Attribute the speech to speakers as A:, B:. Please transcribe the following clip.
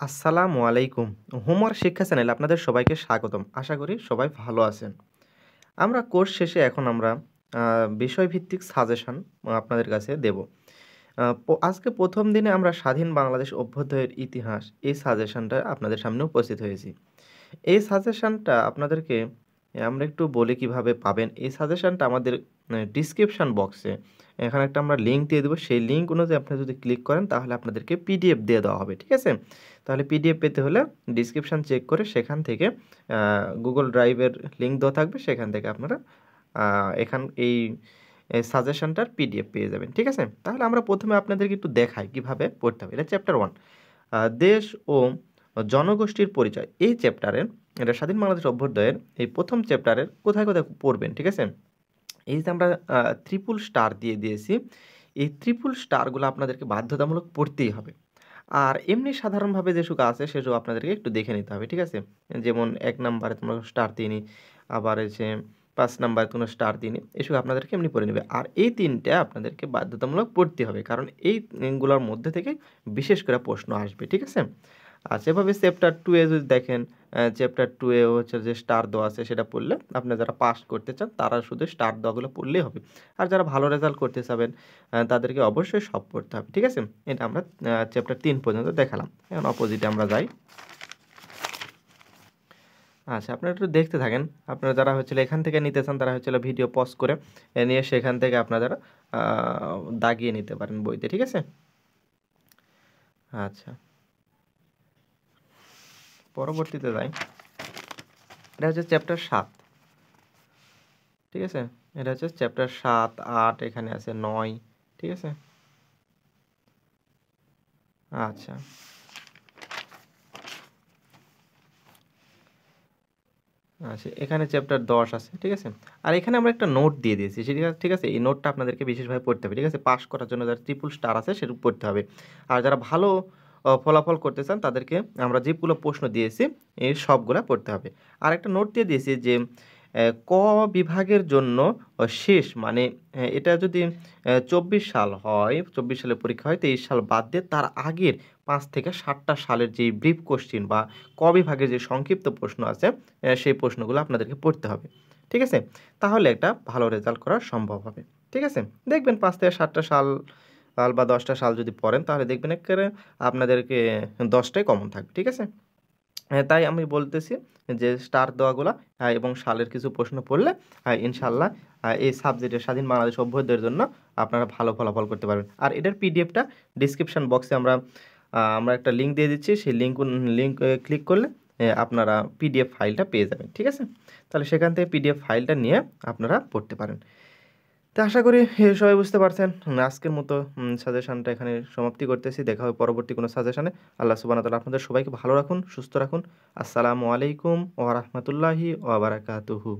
A: আসসালামু আলাইকুম। হোমওয়ার্ক শিক্ষা চ্যানেলে আপনাদের সবাইকে স্বাগতম। আশা করি সবাই ভালো আছেন। আমরা কোর্স শেষে এখন আমরা আ বিষয়ভিত্তিক সাজেশন আপনাদের কাছে দেব। আজকে ১ম দিনে আমরা স্বাধীন বাংলাদেশ অভ্যুদয়ের ইতিহাস এই সাজেশনটা আপনাদের সামনে উপস্থিত হয়েছি। এই সাজেশনটা আপনাদেরকে আমরা একটু বলি কিভাবে পাবেন। এই সাজেশনটা আমাদের ডেসক্রিপশন বক্সে এখানে একটা আমরা লিঙ্ক দিয়ে দেব। সেই লিঙ্ক অনুযায়ী আপনি যদি ক্লিক করেন তাহলে আপনাদেরকে পিডিএফ দিয়ে দেওয়া হবে। ঠিক আছে? তাহলে পিডিএফ পেতে হলে ডেসক্রিপশন চেক করে সেখান থেকে আ Google Drive-এর লিঙ্ক দেওয়া থাকবে। সেখান থেকে আপনারা আ এখান এই সাজেশনটার পিডিএফ পেয়ে যাবেন। ঠিক আছে? তাহলে আমরা ১ম এ আপনাদেরকে একটু দেখাই কিভাবে পড়তে হবে। এটা চ্যাপ্টার 1 দেশ ও জনগোষ্ঠীর পরিচয়। এই চ্যাপ্টারের এটা স্বাধীন বাংলাদেশ অভ্যুদয়ের এই ১ম চ্যাপ্টারের কোথায়, কোথায় পড়বেন। ঠিক আছে? এই যে আমরা ট্রিপল স্টার দিয়ে দিয়েছি। এই ট্রিপল স্টারগুলো আপনাদেরকে বাধ্যতামূলক পড়তেই হবে। আর এমনি সাধারণভাবে যেসুক আছে সেসব আপনাদেরকে একটু দেখে নিতে হবে। ঠিক আছে? যেমন ১ নাম্বারে তোমরা স্টার দিয়ে নি, আবার এসে ৫ নাম্বারে কোনো স্টার দিয়ে নি। এসব আপনাদেরকে এমনি পড়ে নিবে। আর এই ৩ টা আপনাদেরকে বাধ্যতামূলক পড়তে হবে। কারণ এই গুলার মধ্যে থেকে বিশেষ করে প্রশ্ন আসবে। ঠিক আছে? আচ্ছা এভাবে চ্যাপ্টার 2 এ যদি দেখেন, চ্যাপ্টার 2 এ হচ্ছে যে স্টার দেওয়া আছে সেটা পড়লে আপনি যারা পাস করতে চান তারা শুধু স্টার দেওয়াগুলো পড়লেই হবে। আর যারা ভালো রেজাল্ট করতে চাবেন তাদেরকে অবশ্যই সব পড়তে হবে। ঠিক আছে? এটা আমরা চ্যাপ্টার 3 পর্যন্ত দেখালাম। এখন অপোজিটে আমরা যাই। আচ্ছা আপনারা একটু দেখতে থাকেন। আপনারা যারা হচ্ছিল এখান থেকে নিতে চান তারা হচ্ছিল ভিডিও পজ করে নিয়ে সেখান থেকে আপনারা আ দাগিয়ে নিতে পারেন বইতে। ঠিক আছে? আচ্ছা। পরবর্তীতে যাই। এটা হচ্ছে চ্যাপ্টার 7। ঠিক আছে? এটা হচ্ছে চ্যাপ্টার ৭, ৮ এখানে আছে ৯। ঠিক আছে? আচ্ছা। আচ্ছা, এখানে চ্যাপ্টার ১০ আছে। ঠিক আছে? আর এখানে আমরা একটা নোট দিয়ে দিয়েছি। ঠিক আছে? এই নোটটা আপনাদেরকে বিশেষভাবে পড়তে হবে। ঠিক আছে? পাস করার জন্য যারা ট্রিপল স্টার আছে সেটা পড়তে হবে। আর যারা ভালো ফলাফল করতে চান তাদেরকে আমরা যেগুলো প্রশ্ন দিয়েছি এই সবগুলা পড়তে হবে। আরেকটা নোট দিয়ে দিয়েছি যে ক বিভাগের জন্য শেষ মানে এটা যদি ২৪ সাল হয়, ২৪ সালে পরীক্ষা হয়, ২৩ সাল বাদ দিয়ে তার আগের ৫ থেকে ৭ টা সালের যেই ব্রিফ কোয়েশ্চেন বা ক বিভাগের যে সংক্ষিপ্ত প্রশ্ন আছে সেই প্রশ্নগুলো আপনাদেরকে পড়তে হবে। ঠিক আছে? তাহলে একটা ভালো রেজাল্ট করা সম্ভব হবে। ঠিক আছে? দেখবেন ৫ থেকে ৭ টা সাল বা ১০ টা সাল যদি পড়েন তাহলে দেখবেন এক্কারে আপনাদেরকে ১০ টাই কমন থাকবে। ঠিক আছে? তাই আমি বলতেছি যে স্টার দেওয়াগুলা এবং সালের কিছু প্রশ্ন পড়লে ইনশাআল্লাহ এই সাবজেক্টের স্বাধীন বাংলাদেশ অভ্যুদয়ের জন্য আপনারা ভালো ফলাফল করতে পারবেন। আর এটার পিডিএফটা ডেসক্রিপশন বক্সে আমরা একটা লিঙ্ক দিয়ে দিচ্ছি। সেই লিঙ্ক ক্লিক করলে আপনারা পিডিএফ ফাইলটা পেয়ে যাবেন। ঠিক আছে? তাহলে সেখান থেকে পিডিএফ ফাইলটা নিয়ে আপনারা পড়তে পারেন। তো আশা করি সবাই বুঝতে পারছেন। আজকের মতো সাজেশনটা এখানে সমাপ্তি করতেছি। দেখা হবে পরবর্তী কোনো সাজেশনে। আল্লাহ সুবহানাহু ওয়া তাআলা আপনাদের সবাইকে ভালো রাখুন, সুস্থ রাখুন। আসসালামু আলাইকুম ওয়া রাহমাতুল্লাহি ওয়া বারাকাতুহু।